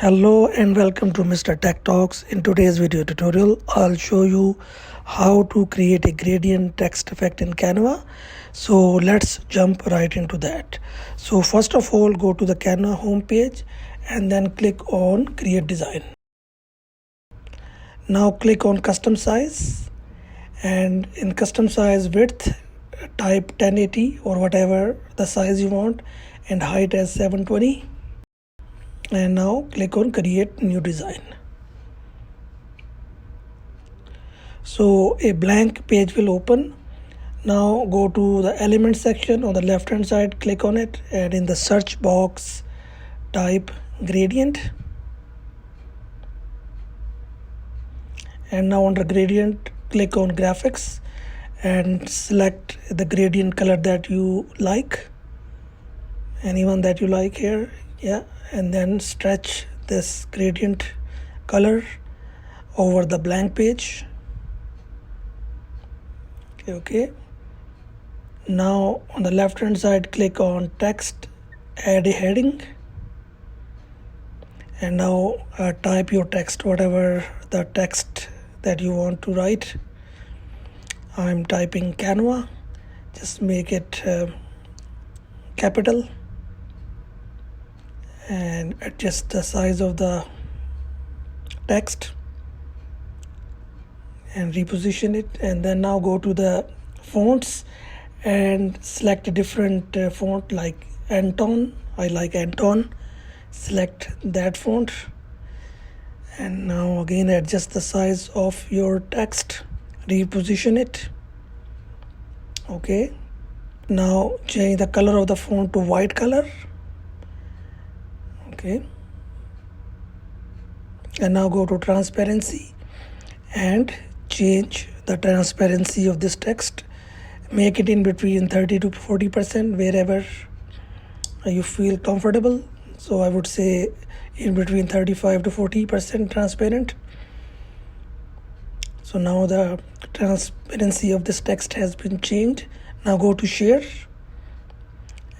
Hello and welcome to Mr. Tech Talks. In today's video tutorial, I'll show you how to create a gradient text effect in Canva. So let's jump right into that. So first of all, go to the Canva homepage and then click on Create Design. Now click on Custom Size, and in Custom Size width, type 1080 or whatever the size you want, and height as 720. And now click on Create New Design. So a blank page will open. Now go to the element section on the left hand side, click on it, and in the search box type gradient, and now under gradient click on graphics and select the gradient color that you like, anyone that you like here, and then stretch this gradient color over the blank page. Okay, now on the left hand side click on text, add a heading, and now type your text, whatever the text that you want to write. I'm typing Canva, just make it capital and adjust the size of the text and reposition it. And then now go to the fonts and select a different font like Anton. I like Anton. Select that font, and now again adjust the size of your text, reposition it. Okay, now change the color of the font to white color. Okay, and now go to transparency and change the transparency of this text. Make it in between 30 to 40%, wherever you feel comfortable. So I would say in between 35 to 40% transparent. So now the transparency of this text has been changed. Now go to share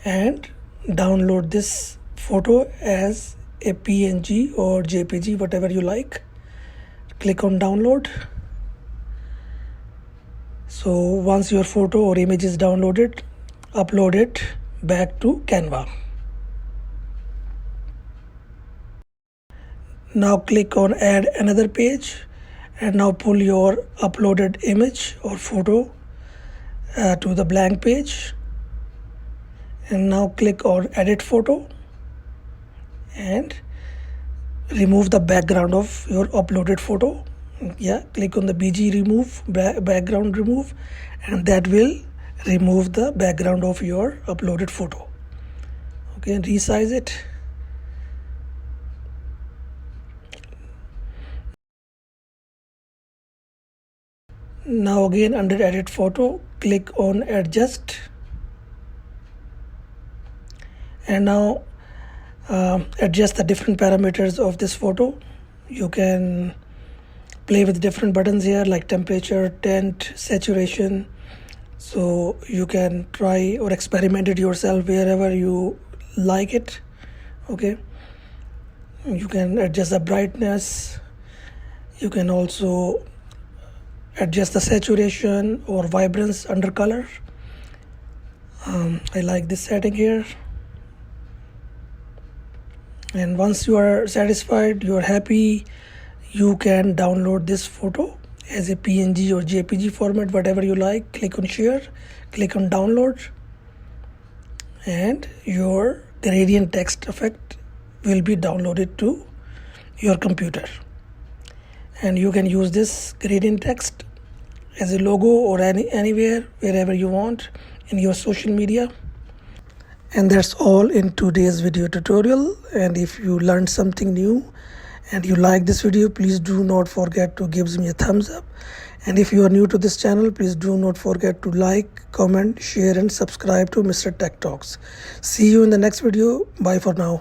and download this photo as a PNG or JPG, whatever you like. Click on download. So once your photo or image is downloaded, upload it back to Canva. Now click on add another page, and now pull your uploaded image or photo to the blank page, and now click on edit photo and remove the background of your uploaded photo. Click on the BG remove, background remove, and that will remove the background of your uploaded photo. Okay, and resize it. Now again under edit photo, click on adjust, and now adjust the different parameters of this photo. You can play with different buttons here like temperature, tint, saturation. So you can try or experiment it yourself wherever you like it. Okay, you can adjust the brightness. You can also adjust the saturation or vibrance under color. I like this setting here. And once you are satisfied, you are happy, you can download this photo as a PNG or JPG format, whatever you like. Click on share, click on download, and your gradient text effect will be downloaded to your computer. And you can use this gradient text as a logo or anywhere, wherever you want in your social media. And that's all in today's video tutorial. And if you learned something new and you like this video, please do not forget to give me a thumbs up. And if you are new to this channel, please do not forget to like, comment, share and subscribe to Mr. Tech Talks. See you in the next video. Bye for now.